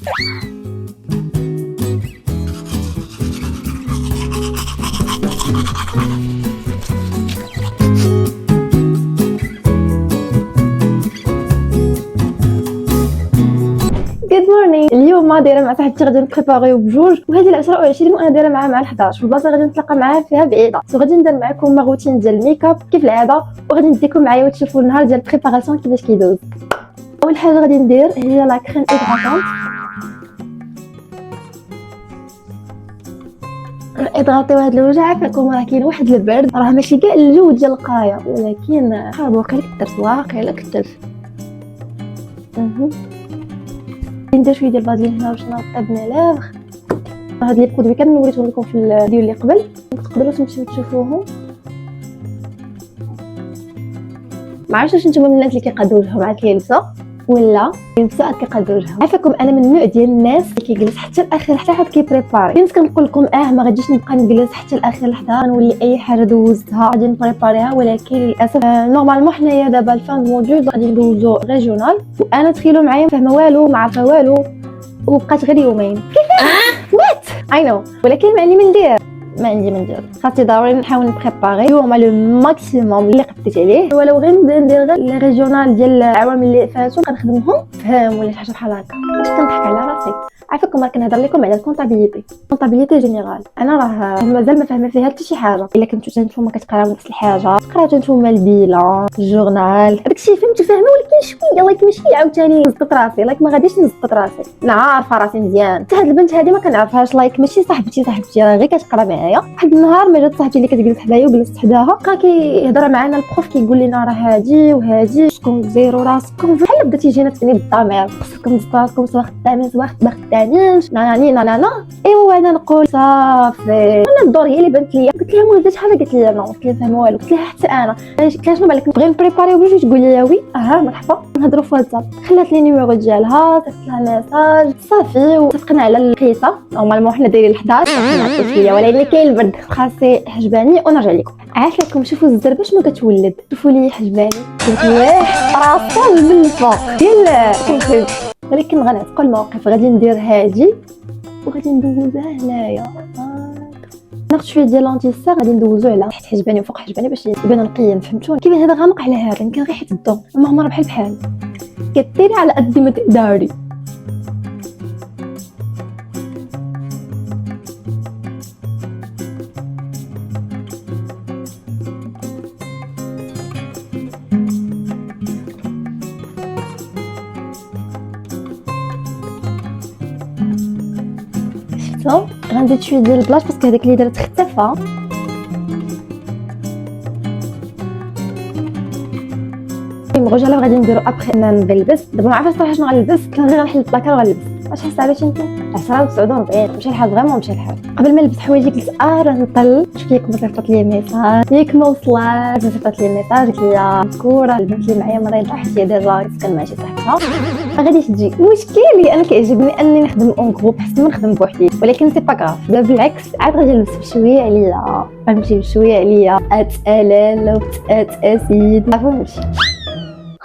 جود مورنينغ. اليوم دايره مع صاحبتي غادي نبريباريو بجوج، وهذه العشرة و20 وانا دايره معها مع 11 في البلاصه غادي نتلاقى معاها فيها بعيده. غادي ندير معكم روتين ديال الميكاب كيف العاده، وغادي نديكم معايا وتشوفوا النهار ديال البريباراسيون كيفاش كيدوز. اول حاجه غادي ندير هي لا كريم ايدغاتونت. اضغطيو هاد الوجه. عافاكم راه كاين واحد البرد، راه ماشي كاع الجو ديال القرايه، ولكن حاب واقيلا كثرت واقيلا كثرت. ندير شويه ديال الفازلين هنا باش نرطب لي لافغ. هاد لي برودوي كامل وريتهم لكم في الفيديو اللي قبل، تقدروا تمشيو تشوفوهم. ما عرفتش واش نتوما من الناس اللي كيقادوا وجههم عاد كيلبسوا ولا يلبسوا عاد كيقادوا وجههم. عافاكم انا من النوع ديال الناس اللي كيجلس حتى الاخر حتى حد كيبريباري. كنت كنقول لكم ما غاديش نبقى نجلس حتى الاخر لحظه، نولي اي حاجه دوزتها غادي نبريباريها، ولكن للاسف نورمالمون حنايا دابا الفان موديول غادي ندوزو ريجيونال، وانا تخيلوا معايا فاهمه والو ما عارفه والو، وبقات غير يومين كيفاش وات اي نو. ولكن ما عندي من ندير، ما عندي من ندير، خاصني ضروري نحاول نبريباري اليوم لو ماكسيموم اللي قدرت عليه، ولو غير ندير غير لي ريجيونال ديال العوام اللي فاتوا كنخدمهم فهم ولا شي حاجه بحال هكا باش كنضحك على راسي. عافاكم راه كنهضر لكم على الكونطابيليتي جينيرال. انا راه مازال ما فاهمه فيها حتى شي حاجه، الا كنتو نتوما كتقراو نفس الحاجه، قراو نتوما البيلان الجورنال داكشي فهمتو فاهمه، ولكن شويه لايك ماشي عاوتاني نزطت راسي، لايك ما غاديش نزطت راسي، انا عارفه راسي مزيان. حتى هاد البنت هادي ما كنعرفهاش، لايك ماشي صاحبتي راه غير كتقرا معايا. واحد النهار ما جات صاحبتي اللي كتجلس حدايا وجلست حداها، بقى كيهضر معانا البروف كيقول لنا راه هادي وهادي شكون ديروا راسكم بحال بدا تيجينا تاني بالضمير، خصكم تزطوا راسكم سواء خدامين سواء ما خدامينش نانا. ايوا انا نقول صافي. انا الدور هي اللي بانت ليا، قلت لها ولدات شحال قالت لي نو، قلت لها فاهمه والو، قلت لها حتى انا قلت لها شنو بالك نبغي نبريباريو بجوج، تقول لي وي مرحبا نهضروا في واتساب. خلات لي نيميرو ديالها، صيفط لها ميساج صافي، واتفقنا على القيسه. نورمالمون حنا دايرين 11 شويه، ولكن كاين البرد خاصي حجباني ونرجع لكم. عافاكم شوفوا الزربه شنو كتولد، شوفوا لي حجباني قلت واح راسها من الفوق ديال كنخرج، ولكن غنعتقوا الموقف. غادي ندير هادي وغادي ندوزها هنايا، ناخذ شويه ديال لانتيسير غادي ندوزو على تحت حجباني وفوق حجباني باش يبان نقيين، فهمتوني؟ كيف هذا غامق على هذا، يمكن غير حيت الضو مهمره بحال كديري على قد ما تقدري. غنزيد شويه ديال البلاش باسكو هذاك اللي درت اختفى. المغوجه اللي غادي نديرو ابخي ما نلبس دابا، ما عرفتش صراحه شنو غنلبس، كان غير غنحل البلاكار وغنلبس. واش حاسه على شي نتوما 10 و49 مشى الحال فريمون مشى الحال. قبل ما نلبس حوايجي قلت راه نطل شوف ياك صيفطت لي ميساج، ياك ما وصلات صيفطت لي ميساج قلت لها مذكوره البنت اللي معايا مريضه حتى هي ديجا كان مع شي صاحبتها ما غاديش تجي. مشكلي انا كيعجبني اني نخدم اون جروب حسن ما نخدم بوحدي، ولكن سي با كراف. لا بالعكس عاد غادي نلبس بشويه عليا، غنمشي بشويه عليا اتالال وتاتاسيد عفوا نمشي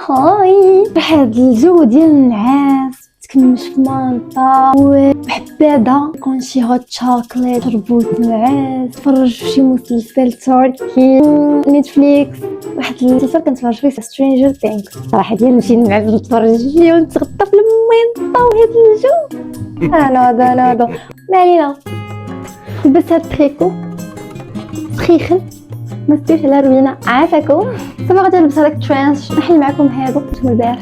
هاي واحد الجو ديال النعاس، تكمش في مانطا وحبابه كون شي هوت شوكليت، تربوط نعاس، تفرج في شي مسلسل تركي نتفليكس. واحد المسلسل كنتفرج فيه سترينجر ثينكس، صراحه ديال نمشي نعاس نتفرج فيه ونتغطى في المينطا وهاد الجو. انا ما علينا. لبس هاد التريكو سخيخن ما تديوش على روينه. عافاكم صافي غادي نلبس هذاك الترانس نحل معكم هادو شنو البارح.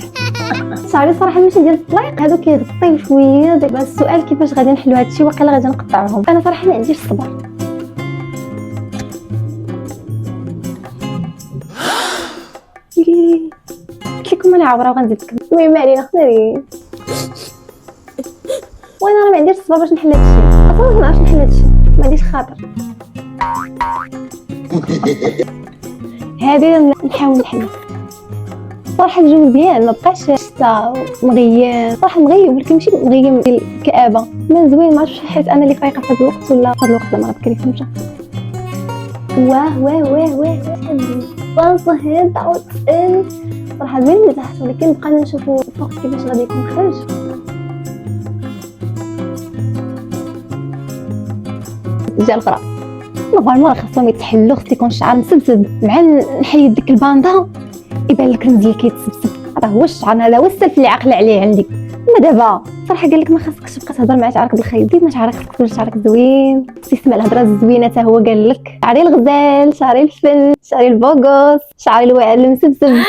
شعري صراحه ماشي ديال الطليق هادو كيغطيو شويه. دابا السؤال كيفاش غادي نحلوا هادشي، واقيلا غادي نقطعهم. انا صراحه ما عنديش الصبر. قلت لكم انا عبره وغنزيدكم. المهم ما علينا خسرين، وانا راه ما عنديش الصبر باش نحل هادشي، اصلا ما نعرفش نحل هادشي، ما عنديش خاطر. هذه نحاول نحل. صراحه الجو مزيان، ما بقاش شتا مغيم، صراحه مغيم ولكن ماشي مغيم ديال الكآبه، ما زوين. ما عرفتش حيت انا اللي فايقه في هذا الوقت ولا في هذا الوقت زعما بكري فهمتي. واه البلاصه هذا وتسال صراحه زوين اللي تحت، ولكن بقينا نشوفوا فوق كيفاش غادي يكون خرج. الجهه الاخرى. نورمال خاصهم يتحلوا، خص يكون الشعر مسبسب، مع نحيد ديك الباندا يبان لك الرمزل كيتسبسب. هذا هو الشعر، هذا هو السلف اللي عاقل عليه عندك. اما دابا صراحه قال لك ما خاصكش تبقى تهضر مع شعرك بالخيط، ديما شعرك خصك تكون شعرك زوين، تسمع الهضره الزوينه. حتى هو قال لك شعري الغزال، شعري الفن، شعري البوغوس، شعري الواعر المسبسب.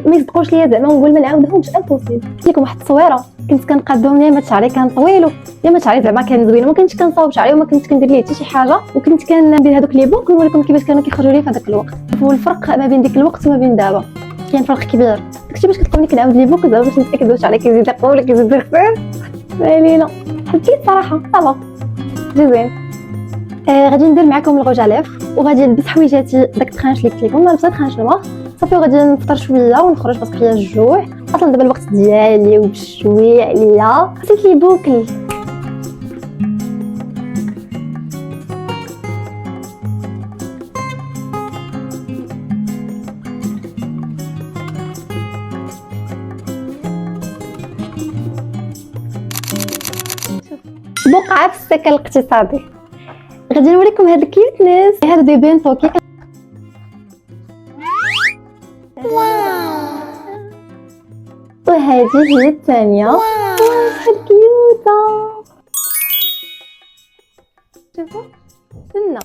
ما يصدقوش ليا زعما نقول ما نعاودهمش، امبوسيبل. لكم واحد التصويره كنت كنقادهم يا ما شعري كان طويل يا ما شعري زعما كان زوين، وما كنتش كنصاوب شعري وما كنتش كندير ليه حتى شي حاجه، وكنت كندير هذوك لي بوك ونوريكم كيفاش كانوا كيخرجوا لي في هذاك الوقت. هو الفرق ما بين ديك الوقت وما بين دابا كاين فرق كبير. داكشي باش كتلقوني كنعاود لي بوك دابا باش نتاكد واش شعري كيزيد يقوى ولا كيزيد يخسر. مالينا حبيت صراحه صافا زوين. غادي ندير معكم الغوج اليف وغادي نلبس حويجاتي داك التخانش اللي قلت لكم، لابسه تخانش نوار صافي، وغادي نفطر شويه ونخرج باسكو فيا الجوع اصلا دابا الوقت ديالي وبشويه عليا. حسيت لي بوكل بقعه في السكن الاقتصادي. غادي نوريكم هاد الكيوتنس، هادو دي بنتو كي وهذه هي الثانيه. شحال كيوته، شوفوا سنه.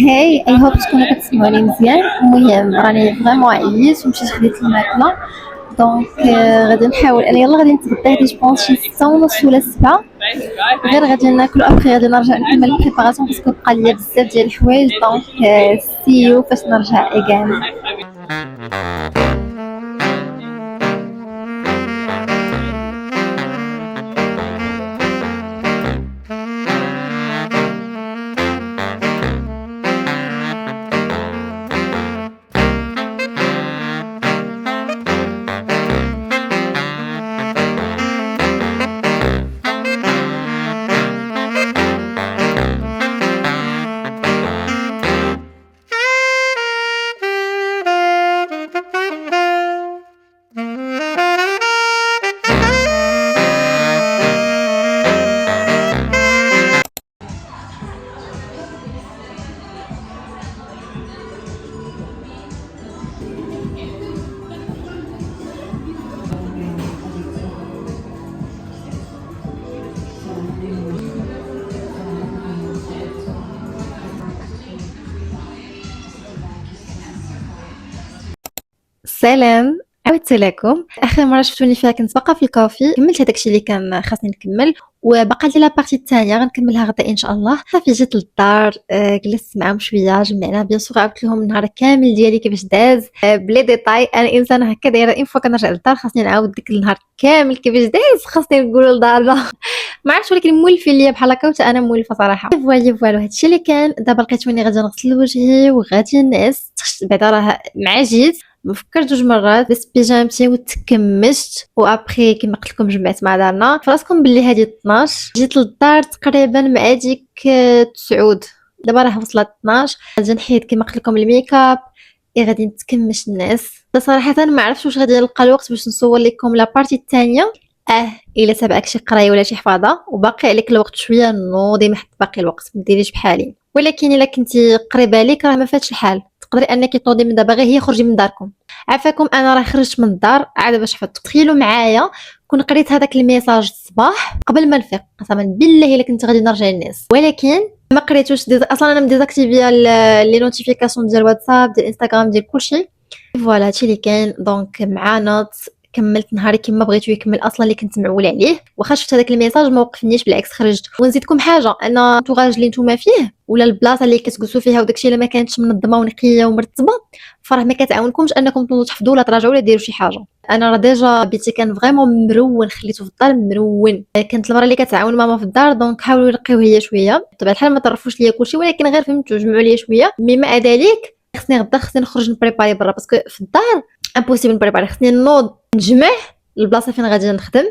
هاي اي هوب تكونوا كتسمعوني مزيان. المهم راني فريمون عييت ومشيت خديت الماكله، دونك غادي نحاول انا يلا غادي نتغدى هادي جوبونس شي 6:30 ولا 7، غير غادي ناكلو ابخي غادي نرجع نكمل البريباراسيون باسكو بقى ليا بزاف ديال الحوايج. دونك سيو فاش نرجع ايغان. سلام، عاودت لكم. اخر مره شفتوني فيها كنت باقا في الكافي، كملت هذاك الشيء اللي كان خاصني نكمل، وبقى لي لابارتي الثانيه غنكملها غدا ان شاء الله. صافي جيت للدار، جلست معاهم شويه، جمعنا بيان سور، عاودت لهم النهار كامل ديالي كيفاش داز بلي ديتاي. انا انسان هكا دايره، ان فوا كنرجع للدار خاصني نعاود ديك النهار كامل كيفاش داز، خاصني نقولوا لدارنا ما عرفتش، ولكن مولفين ليا بحال هكا وتا انا مولفه صراحه. فوالا هادشي اللي كان. دابا لقيتوني غادي نغسل وجهي وغادي نعس، بعدا راه مع جيت مفكر 2 مرات لبست بيجامتي وتكمشت، وابخي كما قلت لكم جمعت مع دارنا. فراسكم باللي هادي 12 جيت للدار تقريبا مع ديك 9. دابا راه وصلت 12. غادي نحيد كما قلت لكم الميكاب، غادي نتكمش الناس. صراحه ما عرفتش واش غادي نلقى الوقت باش نصور لكم لابارتي الثانيه. الا سبقك شي قرايه ولا شي حفاظه وباقي عليك الوقت شويه، نوضي ما حد باقي الوقت، ما ديريش بحالي. ولكن الا كنتي قريبه ليك راه ما فاتش الحال، تقدري انك تنوضي من دابا، غير هي خرجي من داركم. عافاكم انا راه خرجت من الدار عاد باش حفظت. تخيلوا معايا كون قريت هذاك الميساج الصباح قبل ما نفيق، قسما بالله الا كنت غادي نرجع للناس، ولكن ما قريتوش. اصلا انا مديزاكتيفيا لي نوتيفيكاسيون ديال الواتساب ديال الانستغرام ديال كلشي. فوالا هادشي اللي كاين. دونك مع نوت كملت نهاري كما بغيتو يكمل اصلا، اللي كنت معول عليه. واخا شفت هذاك الميساج ما وقفنيش، بالعكس خرجت. ونزيدكم حاجه، انا الطوغاج اللي نتوما فيه ولا البلاصه اللي كتجلسوا فيها وداكشي الا ما كانتش منظمه ونقيه ومرتبه، فراه ما كتعاونكمش انكم تنوضوا تحفظوا ولا تراجعوا ولا ديروا شي حاجه. انا راه ديجا بيتي كان فريمون مرون، خليته في الدار مرون. كانت المره اللي كتعاون ماما في الدار، دونك حاولوا يرقيوه هي شويه. بطبيعه الحال ما طرفوش ليا كلشي، ولكن غير فهمتوا جمعوا ليا شويه. مي مع ذلك خصني غدا نخرج نبريباري برا، باسكو في الدار امبوسيبل نبريباري. خصني نوض نجمع البلاصه فين غادي نخدم،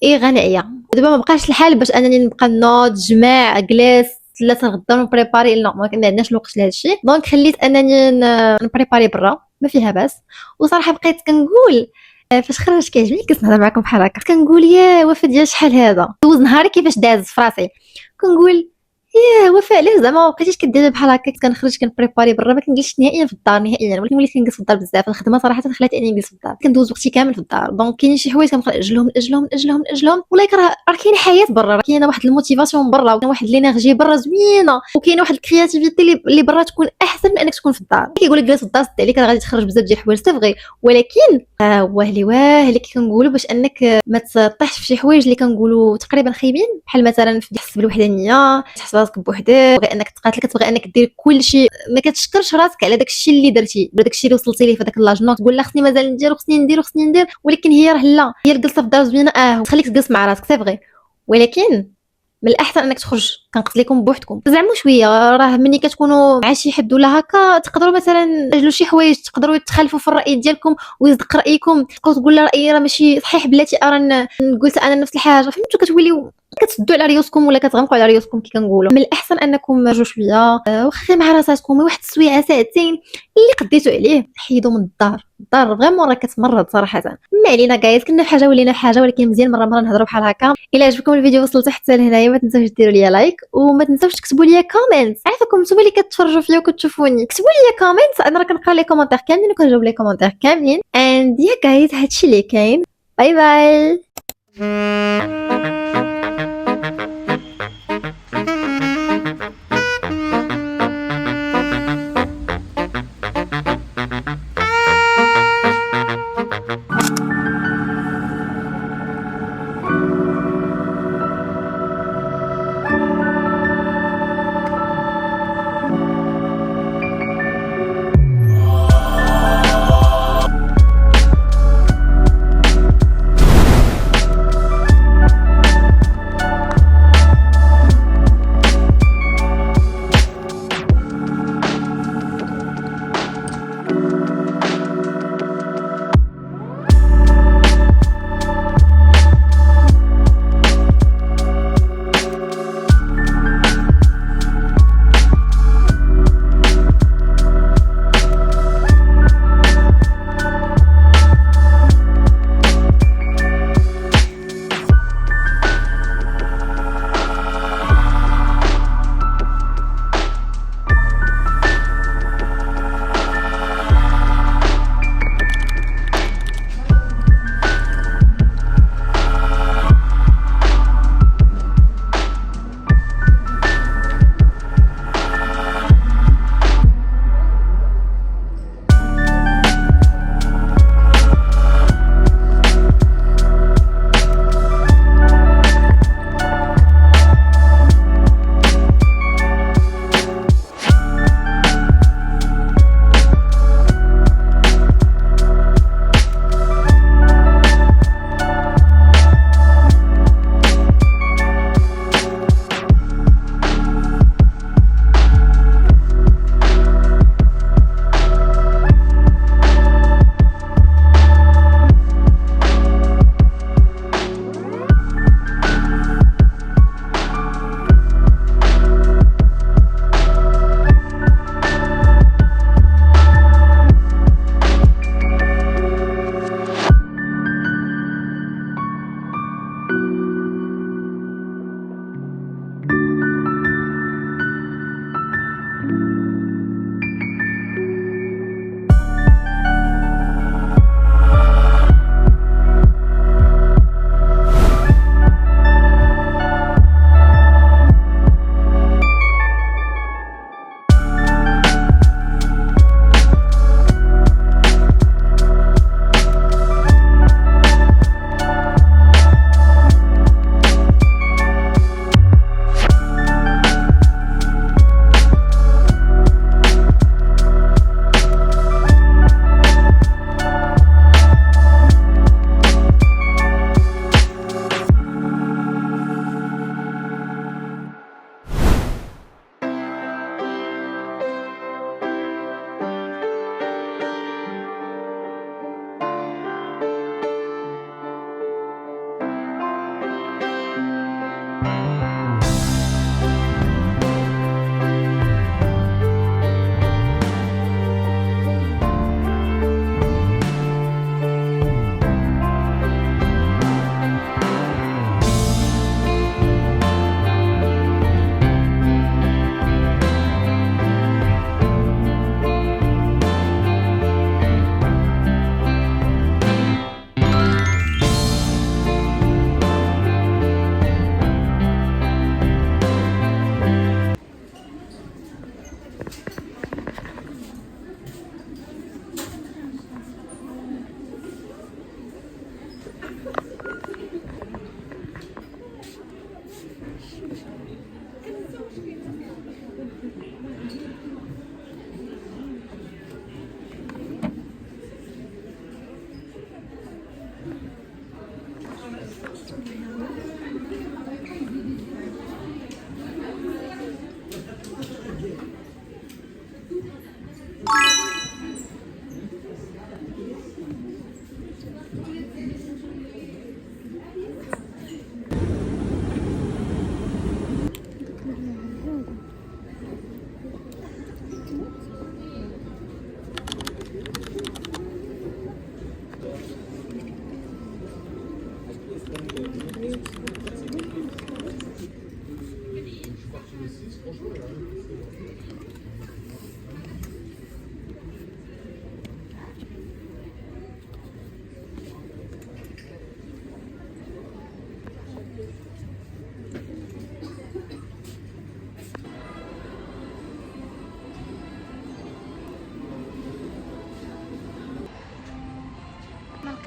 غنعيا. دابا ما بقاش الحال باش انني نبقى نوض جمع جلس لا تنغدا ونبريباري، لا ما عندناش الوقت لهذا الشيء. دونك خليت انني نبريباري برا، ما فيها باس. وصراحه بقيت كنقول فاش خرجت كيعجبني كنهضر معكم بحال هكا، كنقول يا وفاء ديال شحال هذا دوز نهاري كيفاش داز في راسي. كنقول ياه وفاء علاش زعما ما بقيتيش كديري بحال هكا، كنخرج كنبريباري برا، ما كنجلسش نهائيا في الدار نهائيا. ولكن وليت كنجلس في الدار بزاف، الخدمه صراحه خلاتني اني نجلس في الدار، كندوز وقتي كامل في الدار. دونك كاينين شي حوايج كنبقى ناجلهم. ولكن راه كاين حياه برا، راه كاينه واحد الموتيفاسيون برا، وكاين واحد لينيرجي برا زوينه، وكاينه واحد الكرياتيفيتي اللي برا تكون احسن من انك تكون في الدار. كيقول لك جلس في الدار سد عليك، راه غادي تخرج بزاف ديال الحوايج صافي، ولكن واه اللي كنقولوا باش انك ما تطيحش في شي حوايج اللي كنقولوا تقريبا خايبين، بحال مثلا تحس بالوحدانيه، تحس راسك بوحدك، بغي انك تقاتل، كتبغي انك دير كلشي، ما كتشكرش راسك على داكشي اللي درتي، ولا داكشي اللي وصلتي ليه في داك لاجنو، تقول لا خصني مازال ندير وخصني ندير. ولكن هي راه لا، هي الجلسه في الدار زوينه، تخليك تجلس مع راسك صافي. ولكن من الاحسن انك تخرج، كنقصد لكم بوحدكم زعما شويه. راه ملي كتكونوا مع شي حد ولا هكا تقدروا مثلا تجلوا شي حوايج، تقدروا تخالفوا في الراي ديالكم ويصدق رايكم، تبقاو تقول لا رايي راه ماشي صحيح، بلاتي راه قلت انا نفس الحاجه. فهمتوا؟ كتوليو كتسدوا على ريوسكم ولا كتغمقوا على ريوسكم كي كنقولوا. من الاحسن انكم تجوا شويه، واخا مع راساتكم واحد السويعه ساعتين اللي قديتوا عليه، حيدوا من الدار فريمون راه كتمرض صراحه. ما علينا جايز، كنا في حاجه ولينا في حاجه، ولكن مزيان مره نهضروا بحال هكا. الا عجبكم الفيديو وصلتوا حتى لهنايا ما تنساوش ديروا لي لايك، وما تنساوش تكتبوا لي كومنت. عافاكم نتوما اللي كتفرجوا فيا وكتشوفوني، كتبوا لي كومنت، انا راه كنقرا لي كومونتير كاملين وكنجاوب لي كومونتير كاملين. اند يا جايز هادشي اللي كاين. باي باي.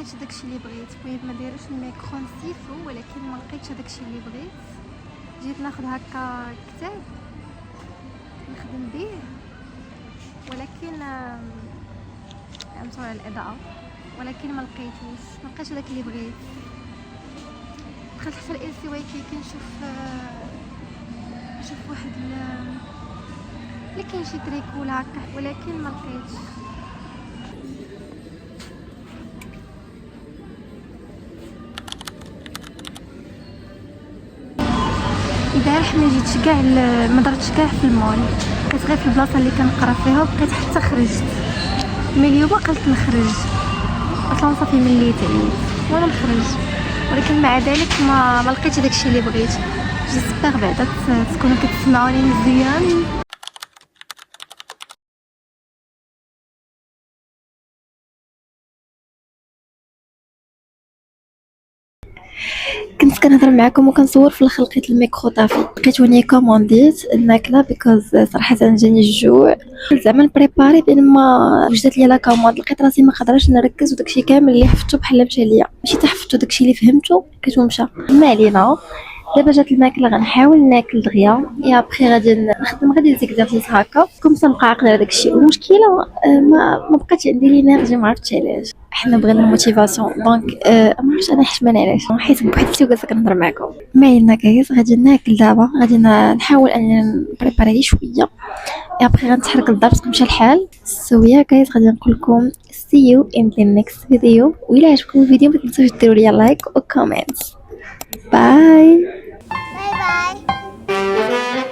لقيتش داكشي اللي بغيت. بغيت ما دايرش الميكرو نسيتو، ولكن ما لقيتش داكشي اللي بغيت. جيت ناخذ هكا كتاب نخدم به، ولكن على الاضاءه، ولكن ما لقيتش داك اللي بغيت. دخلت حتى ال سي واي كي كنشوف واحد اللي كاين شي تريكول هكا، ولكن ما لقيتش. البارح ما جيتش كاع، ما درتش كاع في المول، بقيت غير في البلاصه اللي كنقرا فيها، وبقيت حتى خرجت. مي اليوم قلت نخرج اصلا، صافي مليت عييت وانا نخرج، ولكن مع ذلك ما لقيتش داكشي اللي بغيت. جيسبر بعدا تكونوا كتسمعوني مزيان. كنت كنهضر معكم وكنصور في الاخر لقيت الميكرو طافي. لقيت وني كومونديت الماكله بيكوز صراحه جاني الجوع، زعما نبريباري بين ما وجدت لي لا كوموند. لقيت راسي ما قادراش نركز، وداكشي كامل اللي حفظته بحال مشى ليا، ماشي تحفظته داكشي اللي فهمته كتو مشى. ما علينا، دابا جات الماكله غنحاول ناكل دغيا، يا ابخي غادي نخدم غادي زيكزارسيس هكا كوم سا نبقى عاقله على داكشي. المشكله ما بقاتش عندي لينيرجي، ما عرفتش علاش. حنا بغينا الموتيفاسيون، دونك ما عرفتش انا حشمان علاش، حيت بوحدتي وجالسه كنهضر معكم. ما علينا كايس، غادي ناكل دابا، غادي نحاول انني نبريباري لي شويه، يا ابخي غنتحرك للدار باسكو مشى الحال. سو يا كايس، غادي نقول لكم see you in the next video. وإلا عجبكم الفيديو ما تنسوش ديروا لي لايك وكومنت. باي. باي باي.